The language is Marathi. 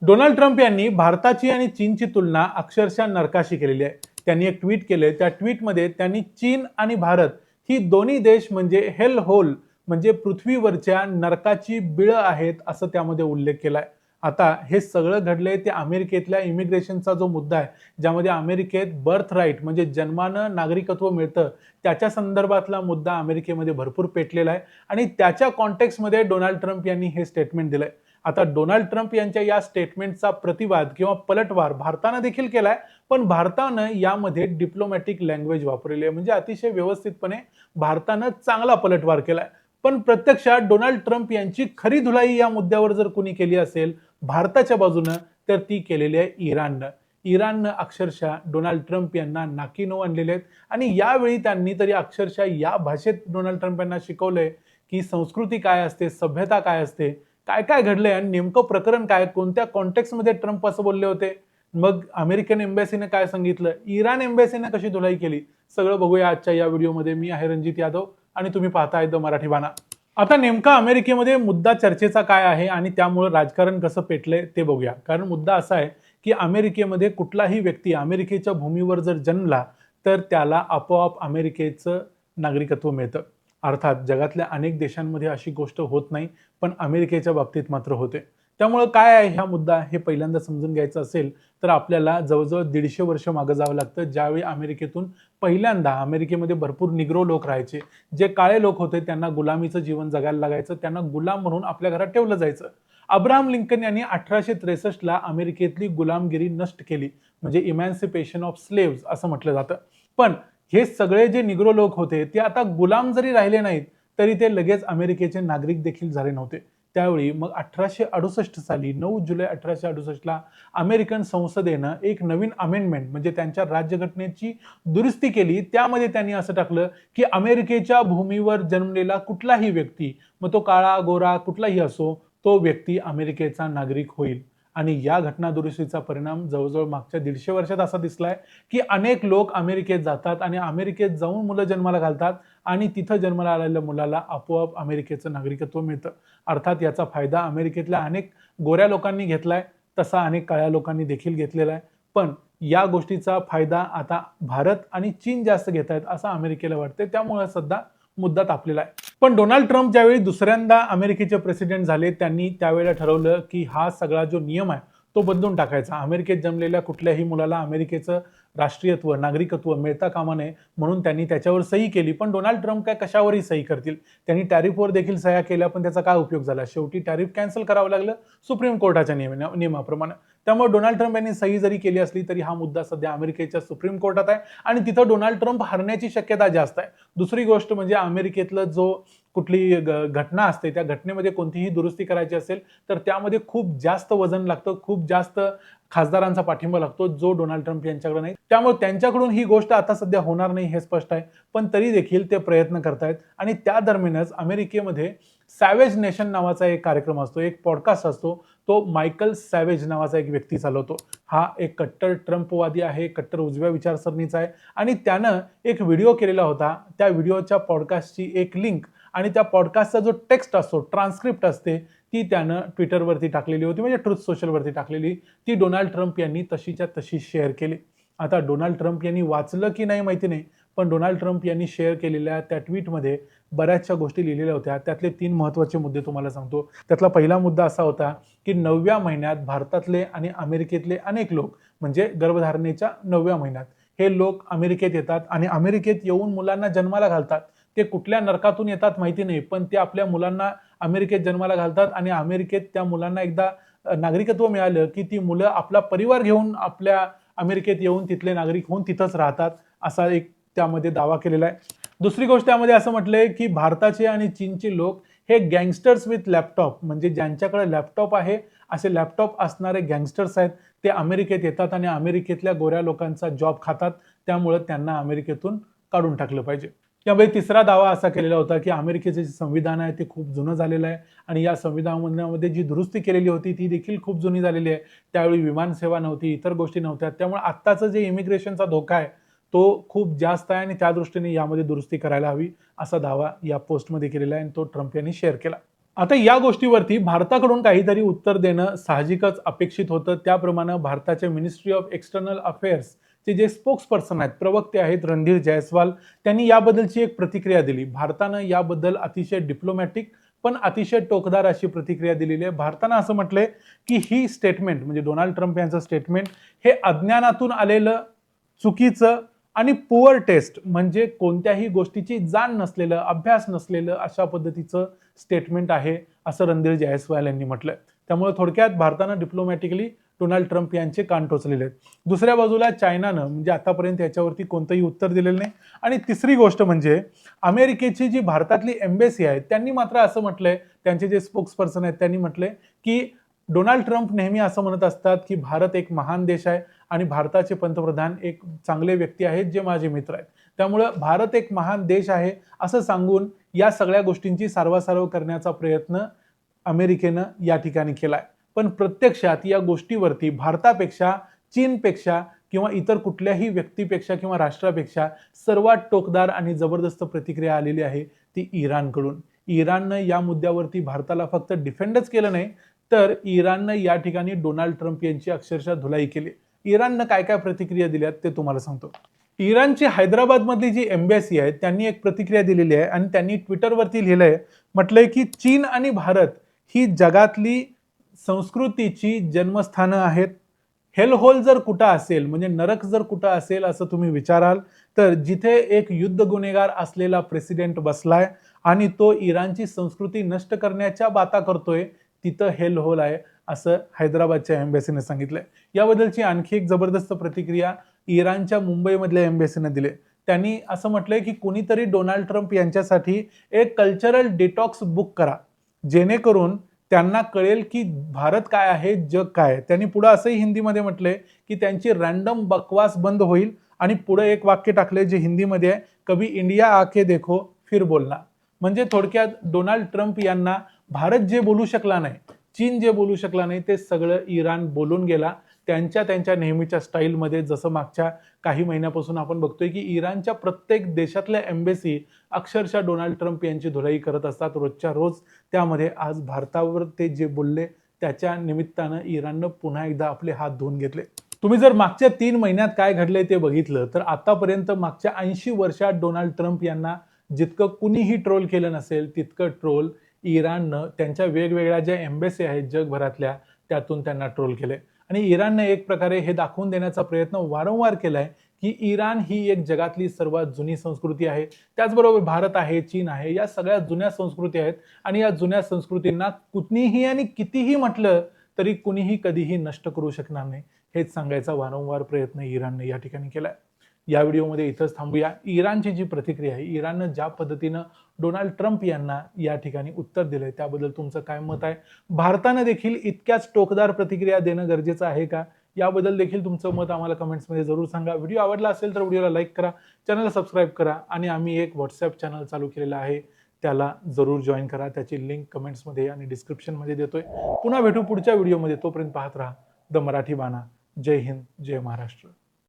डोनाल्ड ट्रम्प यांनी भारताची आणि चीनची तुलना अक्षरशः नरकाशी केलेली आहे. त्यांनी एक ट्विट केले. त्या ट्विटमध्ये त्यांनी चीन आणि भारत ही दोन्ही देश म्हणजे हेल होल म्हणजे पृथ्वीवरच्या नरकाची बिळं आहेत असं त्यामध्ये उल्लेख केलाय. आता हे सगळं घडलंय ते अमेरिकेतल्या इमिग्रेशनचा जो मुद्दा आहे, ज्यामध्ये अमेरिकेत बर्थ राईट म्हणजे जन्मानं नागरिकत्व मिळतं, त्याच्या संदर्भातला मुद्दा अमेरिकेमध्ये भरपूर पेटलेला आहे आणि त्याच्या कॉन्टेक्स्टमध्ये डोनाल्ड ट्रम्प यांनी हे स्टेटमेंट दिलंय. आता डोनाल्ड ट्रम्प यांच्या या स्टेटमेंटचा प्रतिवाद किंवा पलटवार भारतानं देखील केलाय, पण भारतानं यामध्ये डिप्लोमॅटिक लँग्वेज वापरलेली आहे, म्हणजे अतिशय व्यवस्थितपणे भारतानं चांगला पलटवार केलाय. पण प्रत्यक्षात डोनाल्ड ट्रम्प यांची खरी धुलाई या मुद्द्यावर जर कोणी केली असेल भारताच्या बाजूनं, तर ती केलेली आहे इराणनं. इराणनं अक्षरशः डोनाल्ड ट्रम्प यांना नाकीनऊ आणलेले आहेत आणि यावेळी त्यांनी तरी अक्षरशः या भाषेत डोनाल्ड ट्रम्प यांना शिकवलंय की संस्कृती काय असते, सभ्यता काय असते, काय काय घडलंय आणि नेमकं प्रकरण काय, कोणत्या कॉन्टेक्स्टमध्ये ट्रम्प असं बोलले होते. मग अमेरिकन एम्बॅसीने काय सांगितलं, इराण एम्बॅसीने कशी धुलाई केली, सगळं बघूया आजच्या या व्हिडिओमध्ये. मी आहे रणजित यादव आणि तुम्ही पाहताय द मराठी बाणा. आता नेमका अमेरिकेमध्ये मुद्दा चर्चेचा काय आहे आणि त्यामुळे राजकारण कसं पेटलंय ते बघूया. कारण मुद्दा असा आहे की अमेरिकेमध्ये कुठलाही व्यक्ती अमेरिकेच्या भूमीवर जर जन्मला तर त्याला आपोआप अमेरिकेचं नागरिकत्व मिळतं. अर्थात जगातल्या अनेक देशांमध्ये अशी गोष्ट होत नाही, पण अमेरिकेच्या बाबतीत मात्र होते. त्यामुळे काय आहे हा मुद्दा हे पहिल्यांदा समजून घ्यायचं असेल तर आपल्याला जवळजवळ 150 वर्ष मागे जावं लागतं, ज्यावेळी अमेरिकेतून पहिल्यांदा अमेरिकेमध्ये भरपूर निग्रो लोक राहायचे. जे काळे लोक होते त्यांना गुलामीचं जीवन जगायला लागायचं, त्यांना गुलाम म्हणून आपल्या घरात ठेवलं जायचं. अब्राहम लिंकन यांनी 1863 ला अमेरिकेतली गुलामगिरी नष्ट केली, म्हणजे इमॅन्सिपेशन ऑफ स्लेव्स असं म्हटलं जातं. पण हे सगळे जे निग्रो लोक होते ते आता गुलाम जरी राहिले नाहीत तरी ते लगेच अमेरिकेचे नागरिक देखील झाले नव्हते. त्यावेळी मग 1868 साली 9 जुलै 1868 ला अमेरिकन संसदेनं एक नवीन अमेंडमेंट म्हणजे त्यांच्या राज्यघटनेची दुरुस्ती केली. त्यामध्ये त्यांनी असं टाकलं की अमेरिकेच्या भूमीवर जन्मलेला कुठलाही व्यक्ती, मग तो काळा गोरा कुठलाही असो, तो व्यक्ती अमेरिकेचा नागरिक होईल. आणि या घटना दुरुस्तीचा परिणाम जवळजवळ मागच्या 150 वर्षात असा दिसलाय की अनेक लोक अमेरिकेत जातात आणि अमेरिकेत जाऊन मुलं जन्माला घालतात आणि तिथं जन्माला आलेल्या मुलाला आपोआप अमेरिकेचं नागरिकत्व मिळतं. अर्थात याचा फायदा अमेरिकेतल्या अनेक गोऱ्या लोकांनी घेतलाय, तसा अनेक काळ्या लोकांनी देखील घेतलेला आहे. पण या गोष्टीचा फायदा आता भारत आणि चीन जास्त घेत आहेत असं अमेरिकेला वाटते. त्यामुळे सध्या मुद्दा तापलेला आहे. पण डोनाल्ड ट्रम्प ज्यावेळी दुसऱ्यांदा अमेरिकेचे प्रेसिडेंट झाले त्यांनी त्यावेळेला ठरवलं की हा सगळा जो नियम आहे तो बदलून टाकायचा. अमेरिकेत जन्मलेल्या कुठल्याही मुलाला अमेरिकेचं राष्ट्रीयत्व नागरिकत्व मिळता कामा नये म्हणून त्यांनी त्याच्यावर सही केली. पण डोनाल्ड ट्रम्प काय कशावरही सही करतील. त्यांनी टॅरिफवर देखील सह्या केल्या, पण त्याचा काय उपयोग झाला. शेवटी टॅरिफ कॅन्सल करावं लागलं सुप्रीम कोर्टाच्या नियमाप्रमाणे. त्यामुळे डोनाल्ड ट्रम्प यांनी सही जरी केली असली तरी हा मुद्दा सध्या अमेरिकेच्या सुप्रीम कोर्टात आहे आणि तिथं डोनाल्ड ट्रम्प हरण्याची शक्यता जास्त आहे. दुसरी गोष्ट म्हणजे अमेरिकेतलं जो कुठली घटना असते त्या घटनेमध्ये कोणतीही दुरुस्ती करायची असेल तर त्यामध्ये खूप जास्त वजन लागतं, खूप जास्त खासदारांचा पाठिंबा लागतो, जो डोनाल्ड ट्रम्प यांच्याकडे नाही. त्यामुळे त्यांच्याकडून ही गोष्ट आता सध्या होणार नाही हे स्पष्ट आहे. पण तरी देखील ते प्रयत्न करतायत आणि त्या दरम्यानच अमेरिकेमध्ये सॅवेज नेशन नावाचा एक कार्यक्रम असतो, एक पॉडकास्ट असतो. तो मायकल सॅवेज नावाचा एक व्यक्ती चालवतो. हा एक कट्टर ट्रम्पवादी आहे, कट्टर उजव्या विचारसरणीचा आहे आणि त्यानं एक व्हिडिओ केलेला होता. त्या व्हिडिओच्या पॉडकास्टची एक लिंक आणि त्या पॉडकास्टचा जो टेक्स्ट असतो, ट्रान्स्क्रिप्ट असते, ती त्यानं ट्विटरवरती टाकलेली होती, म्हणजे ट्रुथ सोशलवरती टाकलेली. ती डोनाल्ड ट्रम्प यांनी तशीच्या तशी शेअर केली. आता डोनाल्ड ट्रम्प यांनी वाचलं की नाही माहिती नाही, पण डोनाल्ड ट्रम्प यांनी शेअर केलेल्या त्या ट्विटमध्ये बऱ्याचशा गोष्टी लिहिलेल्या होत्या. त्यातले 3 महत्त्वाचे मुद्दे तुम्हाला सांगतो. त्यातला पहिला मुद्दा असा होता की 9व्या महिन्यात भारतातले आणि अमेरिकेतले अनेक लोक, म्हणजे गर्भधारणेच्या 9व्या महिन्यात हे लोक अमेरिकेत येतात आणि अमेरिकेत येऊन मुलांना जन्माला घालतात. ते कुठल्या नरकातून येतात माहिती नाही, पण ते आपल्या मुलांना अमेरिकेत जन्माला घालतात आणि अमेरिकेत त्या मुलांना एकदा नागरिकत्व मिळालं की ती मुलं आपला परिवार घेऊन आपल्या अमेरिकेत येऊन तिथले नागरिक होऊन तिथंच राहतात, असा एक त्यामध्ये दावा केलेला आहे. दुसरी गोष्ट त्यामध्ये असं म्हटलंय की भारताचे आणि चीनचे लोक हे गँगस्टर्स विथ लॅपटॉप, म्हणजे ज्यांच्याकडे लॅपटॉप आहे असे लॅपटॉप असणारे गँगस्टर्स आहेत, ते अमेरिकेत येतात आणि अमेरिकेतल्या गोऱ्या लोकांचा जॉब खातात. त्यामुळे त्यांना अमेरिकेतून काढून टाकलं पाहिजे. त्यामुळे तिसरा दावा असा केलेला होता की अमेरिकेचे जे संविधान आहे ते खूप जुनं झालेलं आहे आणि या संविधानामध्ये जी दुरुस्ती केलेली होती ती देखील खूप जुनी झालेली आहे. त्यावेळी विमानसेवा नव्हती, इतर गोष्टी नव्हत्या. त्यामुळे आत्ताचं जे इमिग्रेशनचा धोका आहे तो खूप जास्त आहे आणि त्या दृष्टीने यामध्ये दुरुस्ती करायला हवी, असा दावा या पोस्टमध्ये केलेला आहे आणि तो ट्रम्प यांनी शेअर केला. आता या गोष्टीवरती भारताकडून काहीतरी उत्तर देणं साहजिकच अपेक्षित होतं. त्याप्रमाणे भारताचे मिनिस्ट्री ऑफ एक्सटर्नल अफेअर्स चे जे स्पोक्स पर्सन आहेत, प्रवक्ते आहेत रणधीर जयस्वाल, त्यांनी याबद्दलची एक प्रतिक्रिया दिली. भारतानं याबद्दल अतिशय डिप्लोमॅटिक पण अतिशय टोकदार अशी प्रतिक्रिया दिलेली आहे. भारतानं असं म्हटलंय की ही स्टेटमेंट म्हणजे डोनाल्ड ट्रम्प यांचं स्टेटमेंट हे अज्ञानातून आलेलं, चुकीचं आणि पुअर टेस्ट म्हणजे कोणत्याही गोष्टीची जाण नसलेलं, अभ्यास नसलेलं अशा पद्धतीचं स्टेटमेंट आहे, असं रणधीर जयस्वाल यांनी म्हटलंय. त्यामुळे थोडक्यात भारतानं डिप्लोमॅटिकली डोनाल्ड ट्रम्प यांचे कान टोचलेले आहेत. दुसऱ्या बाजूला चायनानं म्हणजे आतापर्यंत याच्यावरती कोणतंही उत्तर दिलेलं नाही. आणि तिसरी गोष्ट म्हणजे अमेरिकेची जी भारतातली एम्बेसी आहे त्यांनी मात्र असं म्हटलंय, त्यांचे जे स्पोक्स पर्सन आहेत त्यांनी म्हटलंय की डोनाल्ड ट्रम्प नेहमी असं म्हणत असतात की भारत एक महान देश आहे आणि भारताचे पंतप्रधान एक चांगले व्यक्ती आहेत जे माझे मित्र आहेत. त्यामुळं भारत एक महान देश आहे असं सांगून या सगळ्या गोष्टींची सारवासारव करण्याचा प्रयत्न अमेरिकेनं या ठिकाणी केलाय. पण प्रत्यक्षात या गोष्टीवरती भारतापेक्षा, चीनपेक्षा किंवा इतर कुठल्याही व्यक्तीपेक्षा किंवा राष्ट्रापेक्षा सर्वात टोकदार आणि जबरदस्त प्रतिक्रिया आलेली आहे ती इराणकडून. इराणनं या मुद्द्यावरती भारताला फक्त डिफेंडच केलं नाही, तर इराणनं या ठिकाणी डोनाल्ड ट्रम्प यांची अक्षरशः धुलाई केली. इराणनं काय काय प्रतिक्रिया दिल्यात ते तुम्हाला सांगतो. इराणची हैदराबादमधली जी एम्बॅसी आहे त्यांनी एक प्रतिक्रिया दिलेली आहे आणि त्यांनी ट्विटरवरती लिहिलंय, म्हटलंय की चीन आणि भारत ही जगातली संस्कृतीची जन्मस्थानं आहेत. हेल होल जर कुठं असेल म्हणजे नरक जर कुठं असेल असं तुम्ही विचाराल तर जिथे एक युद्ध गुन्हेगार असलेला प्रेसिडेंट बसलाय आणि तो इराणची संस्कृती नष्ट करण्याच्या बाता करतोय तिथं हेल होल आहे असं हैदराबादच्या एम्बॅसीने सांगितलंय. याबद्दलची आणखी एक जबरदस्त प्रतिक्रिया इराणच्या मुंबईमधल्या एम्बॅसीने दिली. त्यांनी असं म्हटलंय की कोणीतरी डोनाल्ड ट्रम्प यांच्यासाठी एक कल्चरल डिटॉक्स बुक करा जेणेकरून त्यांना कळेल की भारत काय आहे, जग काय आहे. त्यांनी पुढे असंही हिंदीमध्ये म्हटलंय की त्यांची रॅन्डम बकवास बंद होईल आणि पुढे एक वाक्य टाकले जे हिंदीमध्ये आहे, कभी इंडिया आके देखो फिर बोलना. म्हणजे थोडक्यात डोनाल्ड ट्रम्प यांना भारत जे बोलू शकला नाही, चीन जे बोलू शकला नाही ते सगळं इराण बोलून गेला त्यांच्या नेहमीच्या स्टाईलमध्ये. जसं मागच्या काही महिन्यापासून आपण बघतोय की इराणच्या प्रत्येक देशातल्या एम्बेसी अक्षरशः डोनाल्ड ट्रम्प यांची धुलाई करत असतात रोजच्या रोज. त्यामध्ये आज भारतावर ते जे बोलले त्याच्या निमित्तानं इराणनं पुन्हा एकदा आपले हात धुवून घेतले. तुम्ही जर मागच्या 3 महिन्यात काय घडलंय ते बघितलं तर आतापर्यंत मागच्या 80 वर्षात डोनाल्ड ट्रम्प यांना जितकं कुणीही ट्रोल केलं नसेल तितकं ट्रोल इराणनं त्यांच्या वेगवेगळ्या ज्या एम्बेसी आहेत जगभरातल्या त्यातून त्यांना ट्रोल केले. आणि इराणनं एक प्रकारे हे दाखवून देण्याचा प्रयत्न वारंवार केलाय की इराण ही एक जगातली सर्वात जुनी संस्कृती आहे. त्याचबरोबर भारत आहे, चीन आहे, या सगळ्या जुन्या संस्कृती आहेत आणि या जुन्या संस्कृतींना कुठलीही आणि कितीही म्हटलं तरी कुणीही कधीही नष्ट करू शकणार नाही हेच सांगायचा वारंवार प्रयत्न इराणनं या ठिकाणी केलाय. या व्हिडिओमध्ये इथंच थांबूया. इराणची जी प्रतिक्रिया आहे, इराणनं ज्या पद्धतीनं डोनाल्ड ट्रम्प यांना या ठिकाणी उत्तर दिलंय त्याबद्दल तुमचं काय मत आहे? भारतानं देखील इतक्याच टोकदार प्रतिक्रिया देणं गरजेचं आहे का? याबद्दल देखील तुमचं मत आम्हाला कमेंट्समध्ये जरूर सांगा. व्हिडिओ आवडला असेल तर व्हिडिओला लाईक करा, चॅनलला सबस्क्राईब करा आणि आम्ही एक व्हॉट्सअप चॅनल चालू केलेला आहे त्याला जरूर जॉईन करा. त्याची लिंक कमेंट्समध्ये आणि डिस्क्रिप्शनमध्ये देतोय. पुन्हा भेटू पुढच्या व्हिडिओमध्ये. तोपर्यंत पाहत राहा द मराठी बाणा. जय हिंद, जय महाराष्ट्र.